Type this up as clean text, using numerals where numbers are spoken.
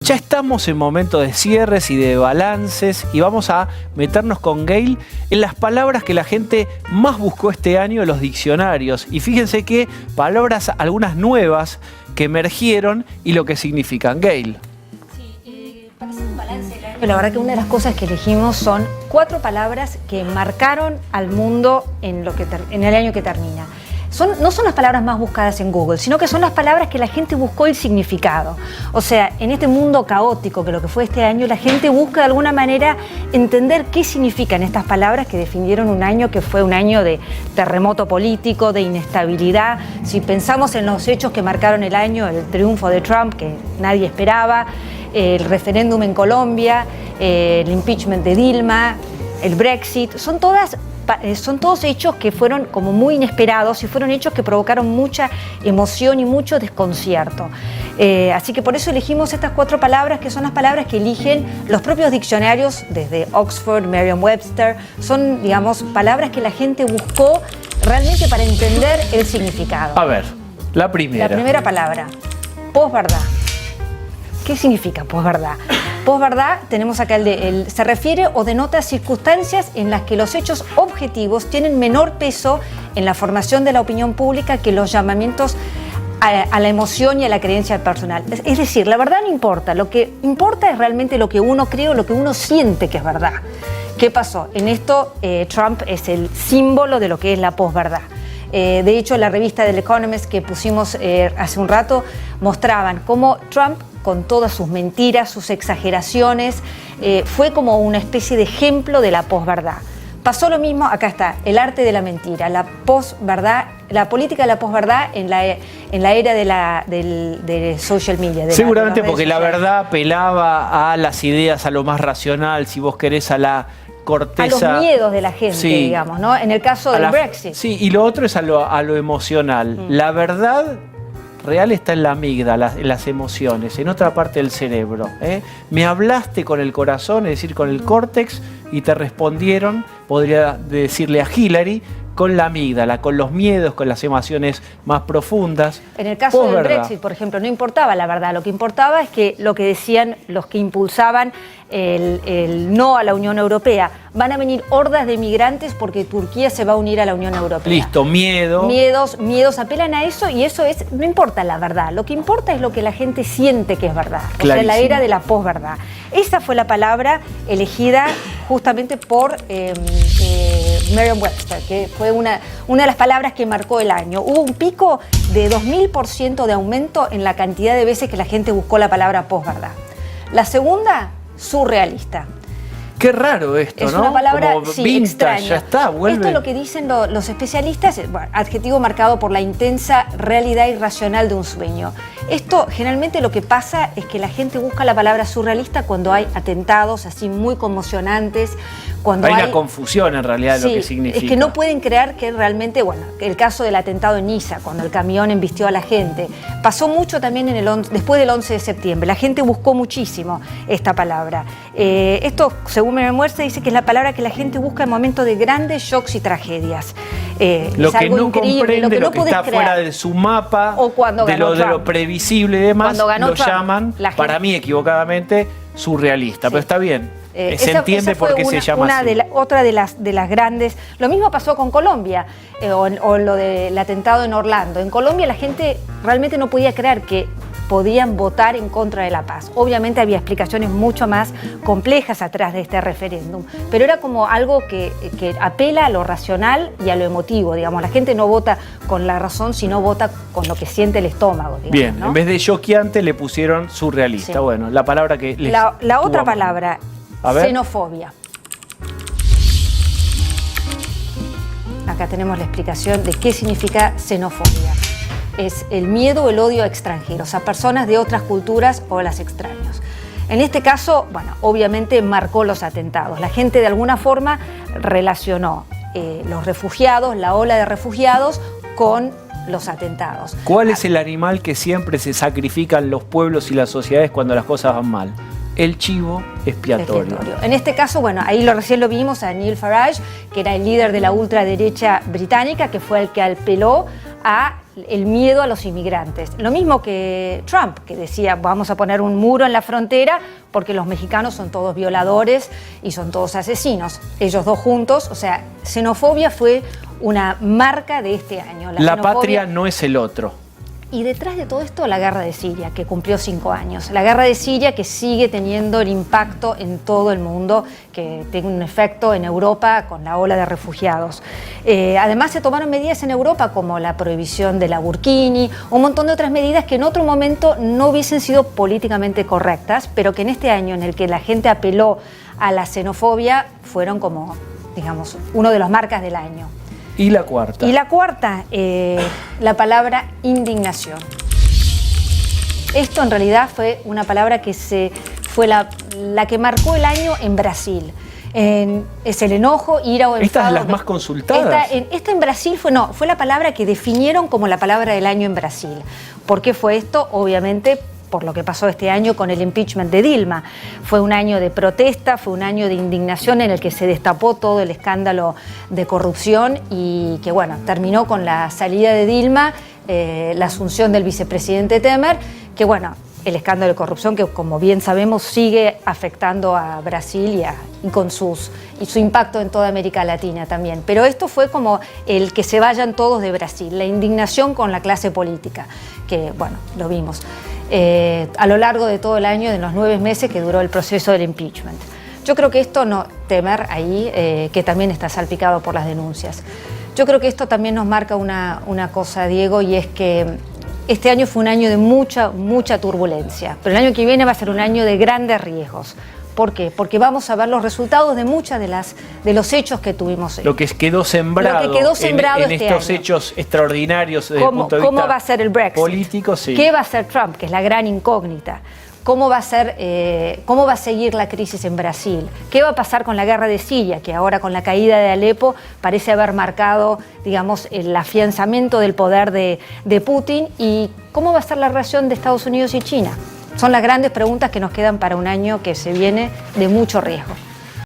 Ya estamos en momentos de cierres y de balances y vamos a meternos con Gayle en las palabras que la gente más buscó este año en los diccionarios. Y fíjense que palabras, algunas nuevas que emergieron y lo que significan. Gayle. Sí, para hacer un balance del año, la verdad que una de las cosas que elegimos son 4 palabras que marcaron al mundo en el año que termina. No son las palabras más buscadas en Google, sino que son las palabras que la gente buscó el significado. O sea, en este mundo caótico que lo que fue este año, la gente busca de alguna manera entender qué significan estas palabras que definieron un año que fue un año de terremoto político, de inestabilidad. Si pensamos en los hechos que marcaron el año, el triunfo de Trump, que nadie esperaba, el referéndum en Colombia, el impeachment de Dilma, el Brexit, son todos hechos que fueron como muy inesperados y fueron hechos que provocaron mucha emoción y mucho desconcierto. Así que por eso elegimos estas 4 palabras, que son las palabras que eligen los propios diccionarios, desde Oxford, Merriam-Webster. Son, digamos, palabras que la gente buscó realmente para entender el significado. A ver, la primera. La primera palabra, posverdad. ¿Qué significa posverdad? Posverdad, tenemos acá se refiere o denota circunstancias en las que los hechos objetivos tienen menor peso en la formación de la opinión pública que los llamamientos a la emoción y a la creencia personal. Es decir, la verdad no importa, lo que importa es realmente lo que uno cree o lo que uno siente que es verdad. ¿Qué pasó? En esto Trump es el símbolo de lo que es la posverdad. De hecho, la revista del Economist que pusimos hace un rato mostraban cómo Trump, con todas sus mentiras, sus exageraciones, fue como una especie de ejemplo de la posverdad. Pasó lo mismo, acá está, el arte de la mentira, la posverdad, la política de la posverdad en la era de social media. Seguramente porque la verdad apelaba a las ideas, a lo más racional, si vos querés, a la corteza. A los miedos de la gente, sí, digamos, ¿no? En el caso del Brexit. Sí, y lo otro es a lo emocional. La verdad real está en la amígdala, en las emociones, en otra parte del cerebro. Me hablaste con el corazón, es decir, con el córtex, y te respondieron, podría decirle a Hillary, con la amígdala, con los miedos, con las emociones más profundas. En el caso del Brexit, por ejemplo, no importaba la verdad, lo que importaba es que lo que decían los que impulsaban el no a la Unión Europea, van a venir hordas de migrantes porque Turquía se va a unir a la Unión Europea. Listo, miedo. Miedos, apelan a eso y eso es, no importa la verdad, lo que importa es lo que la gente siente que es verdad. O sea, la era de la posverdad. Esa fue la palabra elegida justamente por Merriam-Webster, que fue una de las palabras que marcó el año. Hubo un pico de 2000% de aumento en la cantidad de veces que la gente buscó la palabra posverdad. La segunda, surrealista. Qué raro esto, ¿no? Es una palabra, como sí, vintage, extraña. ya está, vuelve. Esto es lo que dicen los especialistas, bueno, adjetivo marcado por la intensa realidad irracional de un sueño. Esto, generalmente lo que pasa es que la gente busca la palabra surrealista cuando hay atentados así muy conmocionantes, cuando hay una confusión en realidad de lo que significa. Es que no pueden creer que realmente, bueno, el caso del atentado en Niza, cuando el camión embistió a la gente, pasó mucho también después del 11 de septiembre. La gente buscó muchísimo esta palabra. Esto, según Merriam-Webster, dice que es la palabra que la gente busca en momentos de grandes shocks y tragedias. Lo es que algo no increíble, comprende, lo que está creer. fuera de su mapa, o cuando de lo previsible y demás, lo Trump, llaman, para mí equivocadamente, surrealista. Sí. Pero está bien. Se entiende por qué se llama así. Otra de las grandes. Lo mismo pasó con Colombia, o lo del atentado en Orlando. En Colombia la gente realmente no podía creer que podían votar en contra de la paz. Obviamente había explicaciones mucho más complejas atrás de este referéndum, pero era como algo que apela a lo racional y a lo emotivo, digamos. La gente no vota con la razón, sino vota con lo que siente el estómago, digamos, bien, ¿no? En vez de choqueante le pusieron surrealista. Sí. Bueno, la palabra que les La otra palabra, xenofobia. Acá tenemos la explicación de qué significa xenofobia. Es el miedo o el odio a extranjeros, a personas de otras culturas o a las extraños. En este caso, bueno, obviamente marcó los atentados. La gente de alguna forma relacionó los refugiados, la ola de refugiados, con los atentados. ¿Cuál es el animal que siempre se sacrifican los pueblos y las sociedades cuando las cosas van mal? El chivo expiatorio. En este caso, bueno, ahí recién lo vimos a Nigel Farage, que era el líder de la ultraderecha británica, que fue el que apeló a el miedo a los inmigrantes. Lo mismo que Trump, que decía vamos a poner un muro en la frontera porque los mexicanos son todos violadores y son todos asesinos. Ellos dos juntos, o sea, xenofobia fue una marca de este año. La patria no es el otro. Y detrás de todo esto, la guerra de Siria, que cumplió 5 años. La guerra de Siria que sigue teniendo el impacto en todo el mundo, que tiene un efecto en Europa con la ola de refugiados. Además, se tomaron medidas en Europa como la prohibición de la burkini, un montón de otras medidas que en otro momento no hubiesen sido políticamente correctas, pero que en este año en el que la gente apeló a la xenofobia fueron como, digamos, uno de los marcas del año. ¿Y la cuarta? Y la cuarta, la palabra indignación. Esto en realidad fue una palabra que fue la que marcó el año en Brasil. Es el enojo, ira o enfado. Esta es la más consultada. Esta en Brasil fue la palabra que definieron como la palabra del año en Brasil. ¿Por qué fue esto? Obviamente por lo que pasó este año con el impeachment de Dilma. Fue un año de protesta, fue un año de indignación en el que se destapó todo el escándalo de corrupción y que, bueno, terminó con la salida de Dilma, la asunción del vicepresidente Temer, que, bueno, el escándalo de corrupción que, como bien sabemos, sigue afectando a Brasil y su impacto en toda América Latina también. Pero esto fue como el que se vayan todos de Brasil, la indignación con la clase política, que, bueno, lo vimos a lo largo de todo el año, de los 9 meses que duró el proceso del impeachment. Yo creo que esto Temer ahí, que también está salpicado por las denuncias. Yo creo que esto también nos marca una cosa, Diego, y es que este año fue un año de mucha turbulencia, pero el año que viene va a ser un año de grandes riesgos. ¿Por qué? Porque vamos a ver los resultados de muchos de los hechos que tuvimos. Lo que quedó sembrado, en este estos año. Hechos extraordinarios desde el punto de vista ¿Cómo va a ser el Brexit? Político, sí. ¿Qué va a hacer Trump? Que es la gran incógnita. ¿Cómo va a seguir la crisis en Brasil? ¿Qué va a pasar con la guerra de Siria, que ahora con la caída de Alepo parece haber marcado, digamos, el afianzamiento del poder de Putin? ¿Y cómo va a ser la relación de Estados Unidos y China? Son las grandes preguntas que nos quedan para un año que se viene de mucho riesgo.